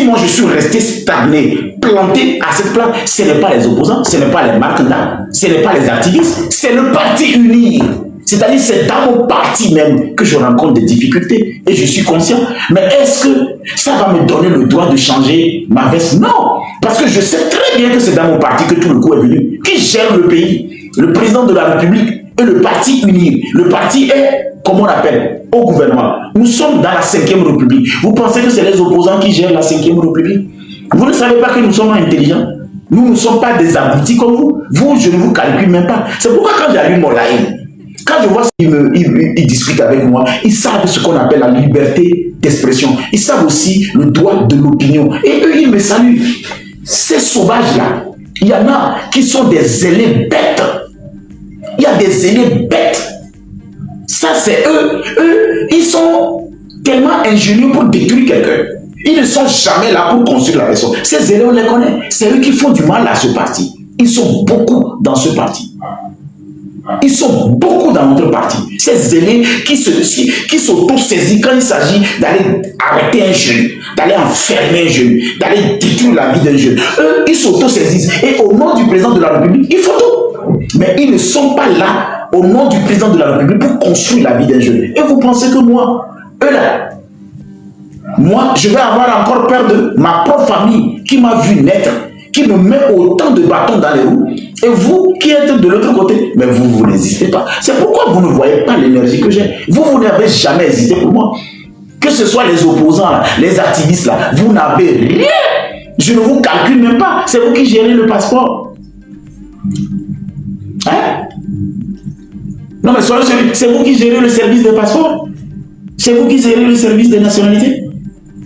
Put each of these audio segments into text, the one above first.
moi je suis resté stagné, planté à cette place, ce n'est pas les opposants, ce n'est pas les marquandats, ce n'est pas les activistes, c'est le parti uni. C'est-à-dire c'est dans mon parti même que je rencontre des difficultés et je suis conscient. Mais est-ce que ça va me donner le droit de changer ma veste? Non, parce que je sais très bien que c'est dans mon parti que tout le coup est venu, qui gère le pays, le président de la République et le parti uni. Le parti est, comment on l'appelle, au gouvernement. Nous sommes dans la 5e République. Vous pensez que c'est les opposants qui gèrent la 5e République? Vous ne savez pas que nous sommes intelligents? Nous ne sommes pas des abrutis comme vous. Vous, je ne vous calcule même pas. C'est pourquoi quand j'allume mon live, quand je vois qu'ils discutent avec moi, ils savent ce qu'on appelle la liberté d'expression. Ils savent aussi le droit de l'opinion. Et eux, ils me saluent. Ces sauvages-là, il y en a qui sont des zélés bêtes. Il y a des zélés bêtes. Ça, c'est eux. Eux, ils sont tellement ingénieux pour détruire quelqu'un. Ils ne sont jamais là pour construire la personne. Ces zélés, on les connaît. C'est eux qui font du mal à ce parti. Ils sont beaucoup dans ce parti. Ils sont beaucoup dans notre parti. Ces zélés qui s'auto-saisissent quand il s'agit d'aller arrêter un jeune, d'aller enfermer un jeune, d'aller détruire la vie d'un jeune. Eux, ils s'auto-saisissent. Et au nom du président de la République, ils font tout. Mais ils ne sont pas là au nom du président de la République pour construire la vie d'un jeune. Et vous pensez que moi, eux là, moi, je vais avoir encore peur de ma propre famille qui m'a vu naître, qui me met autant de bâtons dans les roues. Et vous qui êtes de l'autre côté, mais vous n'hésitez pas. C'est pourquoi vous ne voyez pas l'énergie que j'ai. Vous n'avez jamais hésité pour moi. Que ce soit les opposants, là, les activistes, là, vous n'avez rien. Je ne vous calcule même pas. C'est vous qui gérez le passeport. Hein? Non, mais soyez sérieux. C'est vous qui gérez le service des passeports. C'est vous qui gérez le service des nationalités.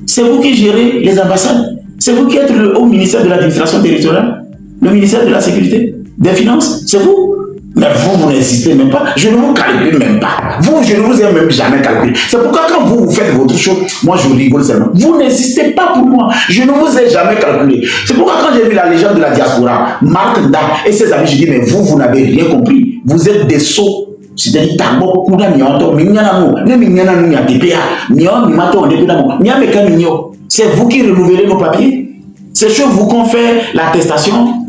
C'est vous qui gérez les ambassades. C'est vous qui êtes le haut ministère de l'administration territoriale, le ministère de la sécurité, des finances. C'est vous. Mais vous n'insistez même pas. Je ne vous calcule même pas. Vous, je ne vous ai même jamais calculé. C'est pourquoi quand vous faites votre chose, moi je rigole seulement. Vous n'insistez pas pour moi. Je ne vous ai jamais calculé. C'est pourquoi quand j'ai vu la légende de la diaspora, Marc Nda et ses amis, je dis, mais vous n'avez rien compris. Vous êtes des sots. C'est-à-dire, c'est vous qui renouvelez nos papiers. C'est chez vous qu'on fait l'attestation.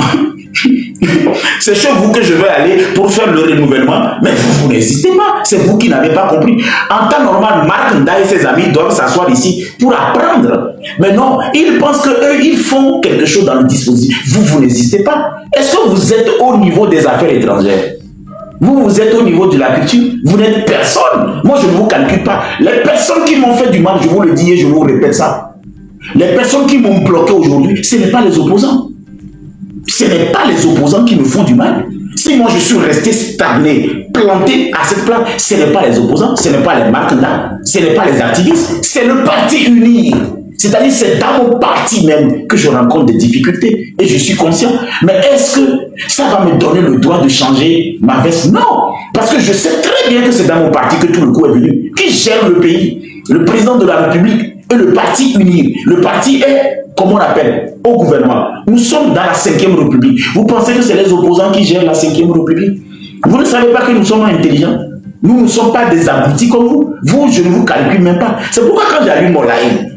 C'est chez vous que je vais aller pour faire le renouvellement. Mais vous n'hésitez pas. C'est vous qui n'avez pas compris. En temps normal, Marc Nda et ses amis doivent s'asseoir ici pour apprendre. Mais non, ils pensent qu'eux, ils font quelque chose dans le dispositif. Vous n'hésitez pas. Est-ce que vous êtes au niveau des affaires étrangères? Vous êtes au niveau de la culture, vous n'êtes personne. Moi, je ne vous calcule pas. Les personnes qui m'ont fait du mal, je vous le dis et je vous répète ça. Les personnes qui m'ont bloqué aujourd'hui, ce n'est pas les opposants. Ce n'est pas les opposants qui me font du mal. Si moi, je suis resté stagné, planté à cette place, ce n'est pas les opposants, ce n'est pas les marquandats, ce n'est pas les activistes, c'est le parti uni. C'est-à-dire, c'est dans mon parti même que je rencontre des difficultés et je suis conscient. Mais est-ce que ça va me donner le droit de changer ma veste? Non, parce que je sais très bien que c'est dans mon parti que tout le coup est venu, qui gère le pays, le président de la République et le parti uni. Le parti est, comment on l'appelle, au gouvernement. Nous sommes dans la 5e République. Vous pensez que c'est les opposants qui gèrent la 5e République? Vous ne savez pas que nous sommes intelligents? Nous ne sommes pas des abrutis comme vous. Vous, je ne vous calcule même pas. C'est pourquoi quand j'allume mon live,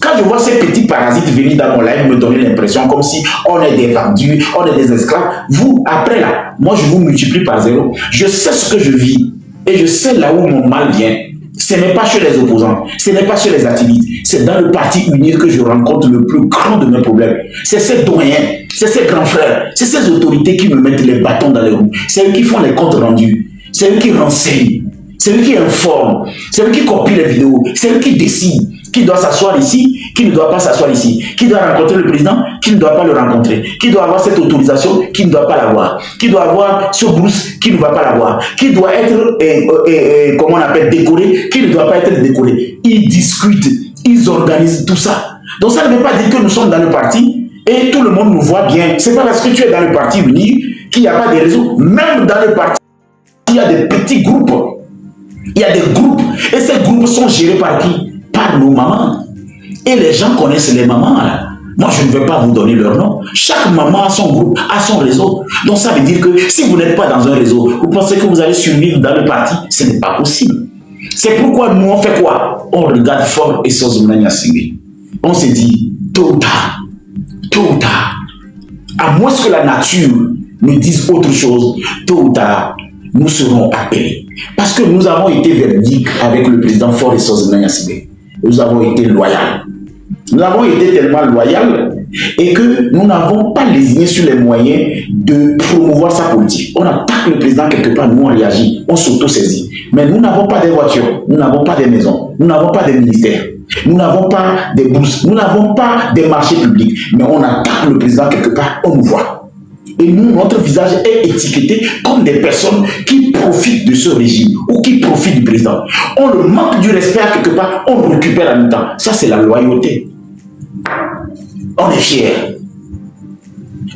quand je vois ces petits parasites venir dans mon live me donner l'impression comme si on est des vendus, on est des esclaves, vous, après là, moi je vous multiplie par 0. Je sais ce que je vis et je sais là où mon mal vient. Ce n'est pas chez les opposants, ce n'est pas chez les activistes, c'est dans le parti uni que je rencontre le plus grand de mes problèmes. C'est ces doyens, c'est ces grands frères, c'est ces autorités qui me mettent les bâtons dans les roues. C'est eux qui font les comptes rendus, c'est eux qui renseignent, c'est eux qui informent, c'est eux qui copient les vidéos, c'est eux qui décident qui doit s'asseoir ici, qui ne doit pas s'asseoir ici, qui doit rencontrer le président, qui ne doit pas le rencontrer, qui doit avoir cette autorisation, qui ne doit pas l'avoir, qui doit avoir ce bourse, qui ne va pas l'avoir, qui doit être, comment on appelle, décoré, qui ne doit pas être décoré. Ils discutent, ils organisent tout ça. Donc ça ne veut pas dire que nous sommes dans le parti et tout le monde nous voit bien. C'est pas parce que tu es dans le parti uni qu'il n'y a pas de réseau. Même dans le parti, il y a des petits groupes. Il y a des groupes et ces groupes sont gérés par qui? Par nos mamans. Et les gens connaissent les mamans là. Moi, je ne vais pas vous donner leur nom. Chaque maman a son groupe, a son réseau. Donc, ça veut dire que si vous n'êtes pas dans un réseau, vous pensez que vous allez survivre dans le parti. Ce n'est pas possible. C'est pourquoi nous, on fait quoi? On regarde Fort et Sozumna Singé. On se dit, tôt ou tard, à moins que la nature nous dise autre chose, tôt ou tard, nous serons appelés. Parce que nous avons été verdict avec le président Faure Essoz-Nanga Sibé. Nous avons été loyaux. Nous avons été tellement loyaux et que nous n'avons pas lésiné sur les moyens de promouvoir sa politique. On attaque le président quelque part, nous on réagit, on s'auto-saisit. Mais nous n'avons pas des voitures, nous n'avons pas des maisons, nous n'avons pas des ministères, nous n'avons pas des bourses, nous n'avons pas des marchés publics. Mais on attaque le président quelque part, on nous voit. Et nous, notre visage est étiqueté comme des personnes qui profitent de ce régime ou qui profitent du président. On le manque du respect à quelque part, on le récupère en même temps. Ça, c'est la loyauté. On est fiers.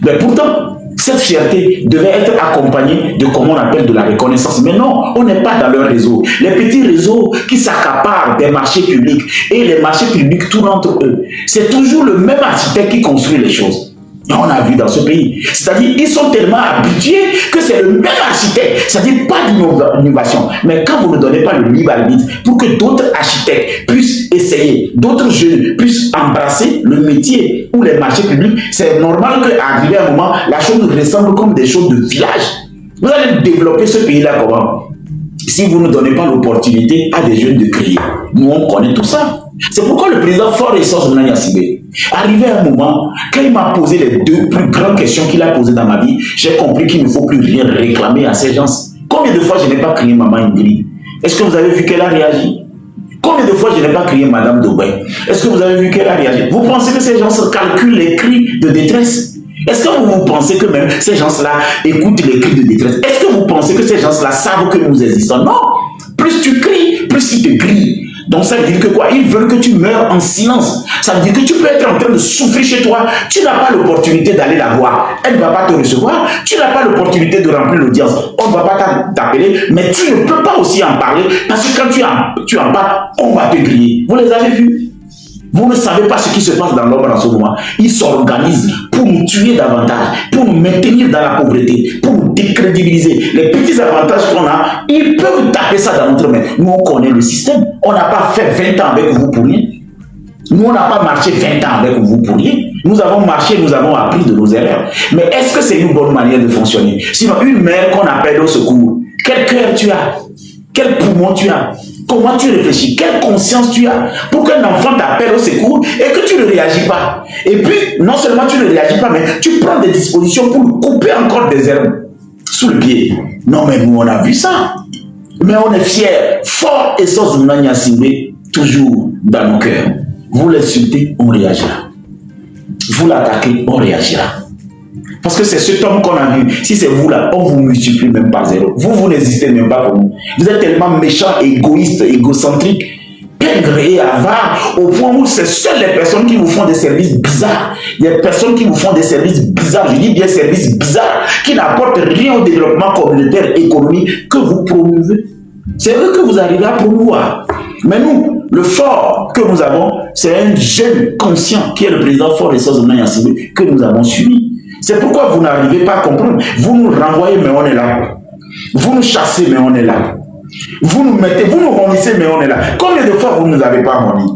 Mais pourtant, cette fierté devait être accompagnée de comment on appelle de la reconnaissance. Mais non, on n'est pas dans leur réseau. Les petits réseaux qui s'accaparent des marchés publics et les marchés publics tournent entre eux. C'est toujours le même architecte qui construit les choses. On a vu dans ce pays. C'est-à-dire ils sont tellement habitués que c'est le même architecte. C'est-à-dire pas d'innovation. Mais quand vous ne donnez pas le libre arbitre pour que d'autres architectes puissent essayer, d'autres jeunes puissent embrasser le métier ou les marchés publics, c'est normal qu'arrivé à un moment, la chose ressemble comme des choses de village. Vous allez développer ce pays-là comment? Si vous ne donnez pas l'opportunité à des jeunes de créer. Nous, on connaît tout ça. C'est pourquoi le président Faure Essoz-Nanga Sibé, arrivé à un moment, quand il m'a posé les deux plus grandes questions qu'il a posées dans ma vie, j'ai compris qu'il ne faut plus rien réclamer à ces gens. Combien de fois je n'ai pas crié Maman Ingrid? Est-ce que vous avez vu qu'elle a réagi? Combien de fois je n'ai pas crié Madame Dobay? Est-ce que vous avez vu qu'elle a réagi? Vous pensez que ces gens se calculent les cris de détresse? Est-ce que vous pensez que même ces gens-là écoutent les cris de détresse? Est-ce que vous pensez que ces gens-là savent que nous existons? Non. Plus tu cries, plus ils te crient. Donc ça veut dire que quoi? Ils veulent que tu meurs en silence. Ça veut dire que tu peux être en train de souffrir chez toi. Tu n'as pas l'opportunité d'aller la voir. Elle ne va pas te recevoir. Tu n'as pas l'opportunité de remplir l'audience. On ne va pas t'appeler. Mais tu ne peux pas aussi en parler. Parce que quand tu en parles, on va te griller. Vous les avez vus? Vous ne savez pas ce qui se passe dans l'ombre en ce moment. Ils s'organisent pour nous tuer davantage, pour nous maintenir dans la pauvreté, pour nous décrédibiliser. Les petits avantages qu'on a, ils peuvent taper ça dans notre main. Nous, on connaît le système. On n'a pas fait 20 ans avec vous pour rien. Nous, on n'a pas marché 20 ans avec vous pour rien. Nous avons marché, nous avons appris de nos erreurs. Mais est-ce que c'est une bonne manière de fonctionner? Sinon, une mère qu'on appelle au secours, quel cœur tu as? Quel poumon tu as? Comment tu réfléchis? Quelle conscience tu as pour qu'un enfant t'appelle au secours et que tu ne réagis pas? Et puis, non seulement tu ne réagis pas, mais tu prends des dispositions pour lui couper encore des herbes sous le pied. Non, mais nous, on a vu ça. Mais on est fiers. Faure Essoz-Nanga Sibé, toujours dans nos cœurs. Vous l'insultez, on réagira. Vous l'attaquez, on réagira. Parce que c'est cet homme qu'on a vu. Si c'est vous là, on vous multiplie même par zéro. Vous n'existez même pas pour nous. Vous êtes tellement méchant, égoïste, égocentrique, pingre et avare, au point où c'est seules les personnes qui vous font des services bizarres. Il y a des personnes qui vous font des services bizarres, je dis bien services bizarres, qui n'apportent rien au développement communautaire, économique que vous promouvez. C'est eux que vous arrivez à promouvoir. Mais nous, le fort que nous avons, c'est un jeune conscient qui est le président Faure Essoz-Nanga Sibé que nous avons suivi. C'est pourquoi vous n'arrivez pas à comprendre. Vous nous renvoyez, mais on est là. Vous nous chassez, mais on est là. Vous nous mettez, vous nous ronnissez, mais on est là. Combien de fois vous ne nous avez pas ronni?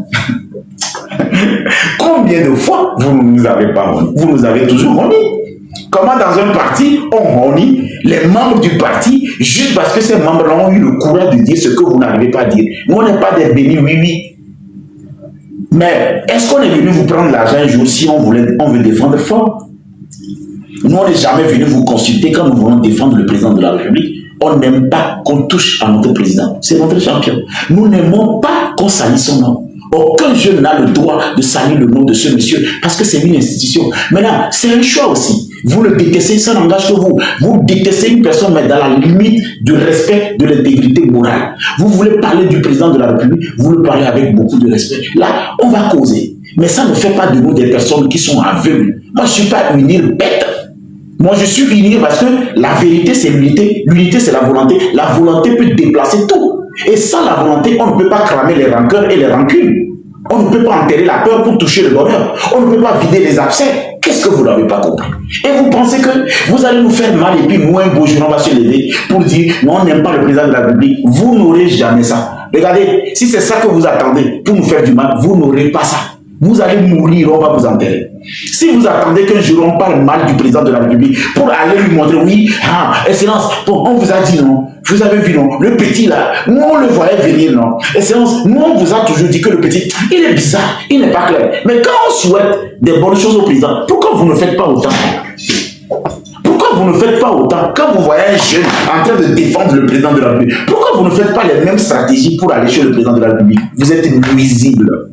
Combien de fois vous ne nous avez pas ronni? Vous nous avez toujours ronni. Comment dans un parti, on ronnit les membres du parti juste parce que ces membres-là ont eu le courage de dire ce que vous n'arrivez pas à dire. Nous, on n'est pas des bénis, oui. Mais est-ce qu'on est venu vous prendre l'argent un jour si on veut défendre fort? Nous, on n'est jamais venu vous consulter quand nous voulons défendre le président de la République. On n'aime pas qu'on touche à notre président. C'est notre champion. Nous n'aimons pas qu'on salisse son nom. Aucun jeune n'a le droit de salir le nom de ce monsieur parce que c'est une institution. Maintenant, c'est un choix aussi. Vous le détestez, ça n'engage que vous. Vous détestez une personne, mais dans la limite du respect de l'intégrité morale. Vous voulez parler du président de la République, vous le parlez avec beaucoup de respect. Là, on va causer. Mais ça ne fait pas de nous des personnes qui sont aveugles. Moi, je ne suis pas une île bête. Moi, je suis uni parce que la vérité, c'est l'unité. L'unité, c'est la volonté. La volonté peut déplacer tout. Et sans la volonté, on ne peut pas cramer les rancœurs et les rancunes. On ne peut pas enterrer la peur pour toucher le bonheur. On ne peut pas vider les abcès. Qu'est-ce que vous n'avez pas compris? Et vous pensez que vous allez nous faire mal et puis nous, un beau jour, on va se lever pour dire non, on n'aime pas le président de la République. Vous n'aurez jamais ça. Regardez, si c'est ça que vous attendez pour nous faire du mal, vous n'aurez pas ça. Vous allez mourir, on va vous enterrer. Si vous attendez qu'un jour on parle mal du président de la République pour aller lui montrer, oui, Excellence, bon, on vous a dit non, vous avez vu non, le petit là, nous on le voyait venir non. Excellence, nous on vous a toujours dit que le petit, il est bizarre, il n'est pas clair. Mais quand on souhaite des bonnes choses au président, pourquoi vous ne faites pas autant? Pourquoi vous ne faites pas autant quand vous voyez un jeune en train de défendre le président de la République? Pourquoi vous ne faites pas les mêmes stratégies pour aller chez le président de la République? Vous êtes nuisible.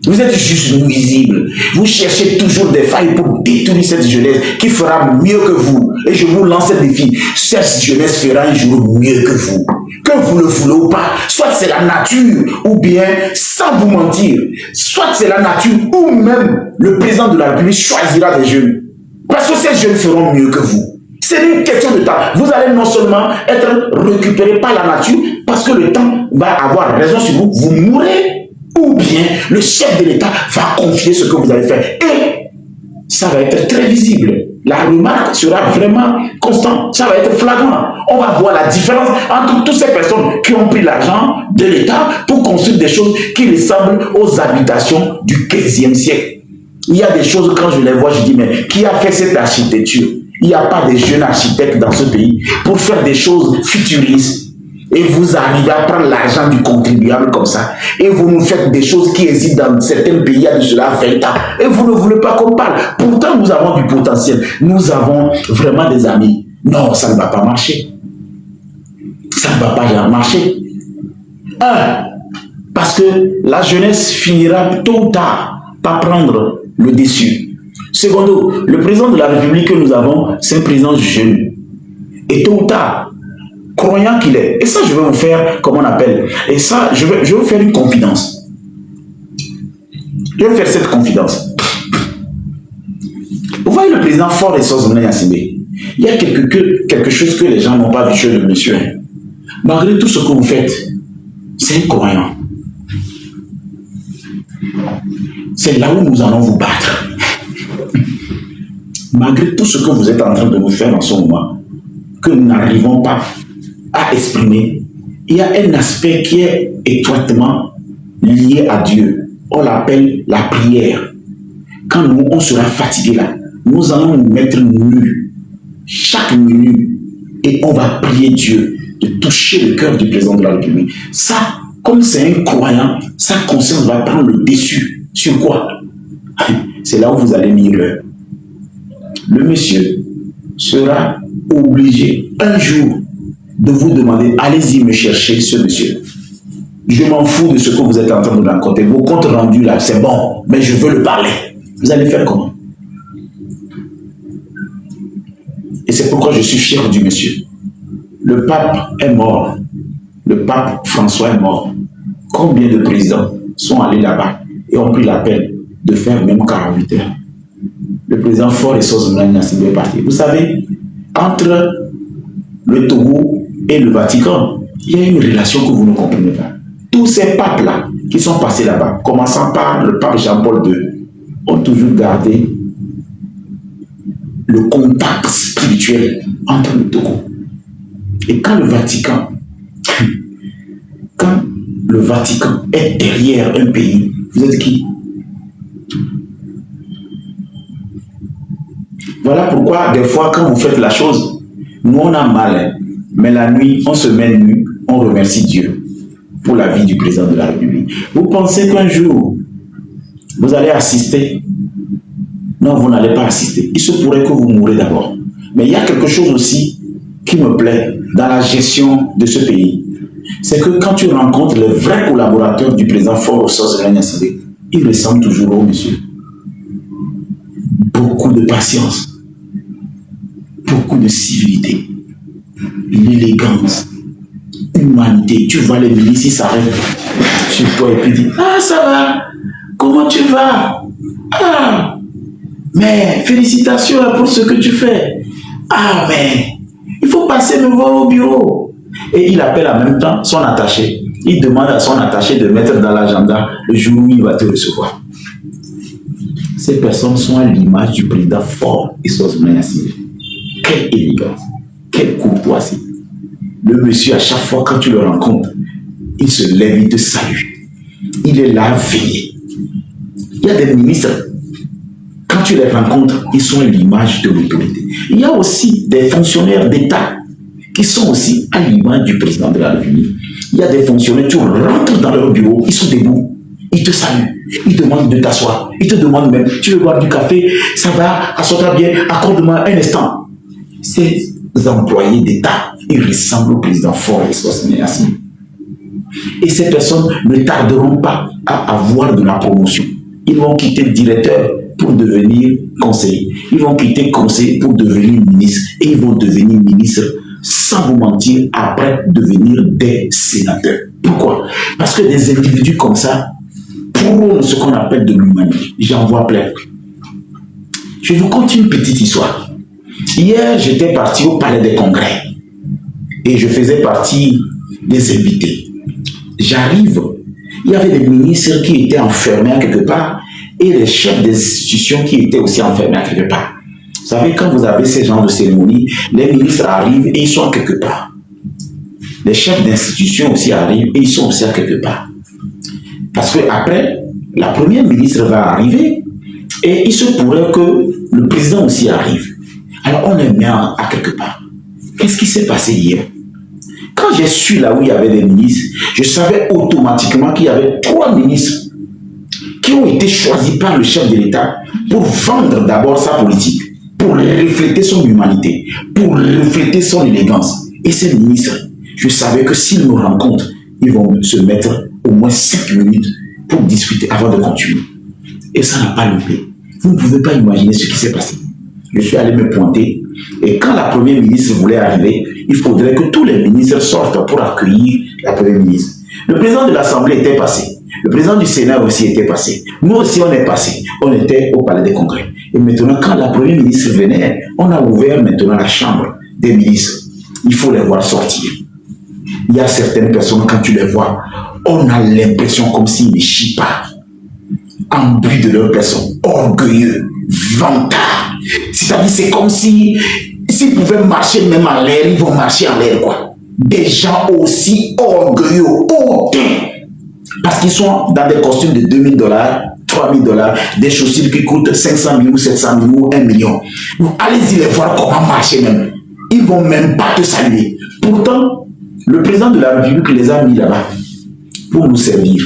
Vous êtes juste nuisible. Vous cherchez toujours des failles pour détruire cette jeunesse qui fera mieux que vous. Et je vous lance un défi. Cette jeunesse fera un jour mieux que vous. Que vous le voulez ou pas. Soit c'est la nature, ou bien, sans vous mentir, soit c'est la nature, ou même le président de la République choisira des jeunes. Parce que ces jeunes feront mieux que vous. C'est une question de temps. Vous allez non seulement être récupéré par la nature, parce que le temps va avoir raison sur vous, vous mourrez. Ou bien le chef de l'État va confier ce que vous allez faire. Et ça va être très visible. La remarque sera vraiment constante. Ça va être flagrant. On va voir la différence entre toutes ces personnes qui ont pris l'argent de l'État pour construire des choses qui ressemblent aux habitations du 15e siècle. Il y a des choses, quand je les vois, je dis, mais qui a fait cette architecture? Il n'y a pas de jeunes architectes dans ce pays pour faire des choses futuristes. Et vous arrivez à prendre l'argent du contribuable comme ça. Et vous nous faites des choses qui existent dans certains pays il y a de cela 20 ans. Et vous ne voulez pas qu'on parle. Pourtant, nous avons du potentiel. Nous avons vraiment des amis. Non, ça ne va pas marcher. Ça ne va pas marcher. Parce que la jeunesse finira tôt ou tard par prendre le dessus. Secondo, le président de la République que nous avons, c'est un président jeune. Et tôt ou tard, croyant qu'il est. Et ça, je vais vous faire, comment on appelle, et ça, je vais vous faire une confidence. Je vais vous faire cette confidence. Vous voyez le président Faure Essoz Moulen Gnassingbé, il y a quelque chose que les gens n'ont pas vu chez le monsieur. Malgré tout ce que vous faites, c'est un croyant. C'est là où nous allons vous battre. Malgré tout ce que vous êtes en train de nous faire en ce moment, que nous n'arrivons pas à exprimer, il y a un aspect qui est étroitement lié à Dieu. On l'appelle la prière. Quand nous, on sera fatigué là, nous allons nous mettre nus chaque minute et on va prier Dieu de toucher le cœur du président de la République. Ça, comme c'est un croyant, sa conscience va prendre le dessus. Sur quoi? C'est là où vous allez lire l'heure. Le monsieur sera obligé un jour de vous demander, allez-y me chercher ce monsieur. Je m'en fous de ce que vous êtes en train de raconter. Vos comptes rendus là, c'est bon, mais je veux le parler. Vous allez faire comment? Et c'est pourquoi je suis fier du monsieur. Le pape est mort. Le pape François est mort. Combien de présidents sont allés là-bas et ont pris la peine de faire même 48 heures? Le président Faure Essoz Moulen Gnassingbé est parti. Vous savez, entre le Togo et le Vatican, il y a une relation que vous ne comprenez pas. Tous ces papes-là qui sont passés là-bas, commençant par le pape Jean-Paul II, ont toujours gardé le contact spirituel entre le Togo. Et quand le Vatican est derrière un pays, vous êtes qui? Voilà pourquoi, des fois, quand vous faites la chose, nous on a mal, mais la nuit, on se met nu, on remercie Dieu pour la vie du président de la République. Vous pensez qu'un jour, vous allez assister? Non, vous n'allez pas assister. Il se pourrait que vous mourrez d'abord. Mais il y a quelque chose aussi qui me plaît dans la gestion de ce pays. C'est que quand tu rencontres les vrais collaborateurs du président Faure Essoz Moulen Gnassingbé, ils ressemblent toujours au monsieur. Beaucoup de patience, beaucoup de civilité, l'élégance, l'humanité. Tu vois les milices, ils s'arrêtent sur toi et puis disent, ah ça va, comment tu vas? Ah, mais félicitations pour ce que tu fais. Ah mais, il faut passer me voir au bureau. Et il appelle en même temps son attaché. Il demande à son attaché de mettre dans l'agenda le jour où il va te recevoir. Ces personnes sont à l'image du président Faure Essoz Moulen Gnassingbé. Quelle élégance, quelle courtoisie. Le monsieur, à chaque fois quand tu le rencontres, il se lève, il te salue. Il est là à veiller. Il y a des ministres, quand tu les rencontres, ils sont l'image de l'autorité. Il y a aussi des fonctionnaires d'État qui sont aussi à l'image du président de la République. Il y a des fonctionnaires, tu rentres dans leur bureau, ils sont debout, ils te saluent, ils demandent de t'asseoir, ils te demandent même, tu veux boire du café, ça va, assois-toi bien, accorde-moi un instant. Ces employés d'État, ils ressemblent au président Faure Sostene Assimi. Et ces personnes ne tarderont pas à avoir de la promotion. Ils vont quitter le directeur pour devenir conseiller. Ils vont quitter conseiller pour devenir ministre. Et ils vont devenir ministre, sans vous mentir, après devenir des sénateurs. Pourquoi? Parce que des individus comme ça prônent ce qu'on appelle de l'humanité. J'en vois plein. Je vous conte une petite histoire. Hier, j'étais parti au Palais des Congrès et je faisais partie des invités. J'arrive, il y avait des ministres qui étaient enfermés à quelque part et les chefs des institutions qui étaient aussi enfermés à quelque part. Vous savez, quand vous avez ces genres de cérémonies, les ministres arrivent et ils sont quelque part. Les chefs d'institutions aussi arrivent et ils sont aussi à quelque part. Parce que après, la première ministre va arriver et il se pourrait que le président aussi arrive. Alors on est bien à quelque part. Qu'est-ce qui s'est passé hier? Quand j'ai su là où il y avait des ministres, je savais automatiquement qu'il y avait 3 ministres qui ont été choisis par le chef de l'État pour vendre d'abord sa politique, pour refléter son humanité, pour refléter son élégance. Et ces ministres, je savais que s'ils nous rencontrent, ils vont se mettre au moins 5 minutes pour discuter avant de continuer. Et ça n'a pas loupé. Vous ne pouvez pas imaginer ce qui s'est passé. Je suis allé me pointer et quand la première ministre voulait arriver, il faudrait que tous les ministres sortent pour accueillir la première ministre. Le président de l'Assemblée était passé. Le président du Sénat aussi était passé. Nous aussi, on est passé. On était au Palais des Congrès. Et maintenant, quand la première ministre venait, on a ouvert maintenant la chambre des ministres. Il faut les voir sortir. Il y a certaines personnes, quand tu les vois, on a l'impression comme s'ils ne chient pas. Embris de leur personne, orgueilleux, vantards. C'est-à-dire, c'est comme si s'ils pouvaient marcher même en l'air, ils vont marcher en l'air, quoi. Des gens aussi orgueilleux, hautains. Parce qu'ils sont dans des costumes de $2000, $3000, des chaussures qui coûtent 500 000 ou 700 000 ou 1 million. Allez-y les voir comment marcher même. Ils ne vont même pas te saluer. Pourtant, le président de la République les a mis là-bas pour nous servir.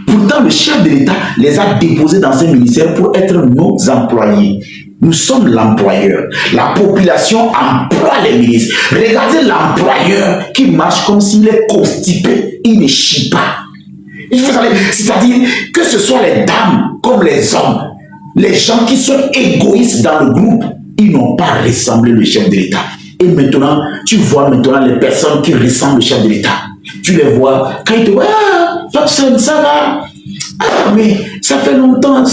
Pourtant, le chef de l'État les a déposés dans un ministère pour être nos employés. Nous sommes l'employeur. La population emploie les ministres. Regardez l'employeur qui marche comme s'il est constipé. Il ne chie pas. C'est-à-dire que ce soit les dames comme les hommes, les gens qui sont égoïstes dans le groupe, ils n'ont pas ressemblé le chef de l'État. Et maintenant, tu vois maintenant les personnes qui ressemblent au chef de l'État. Tu les vois, quand ils te voient, ah, Jobson, ça va? Ah, mais ça fait longtemps.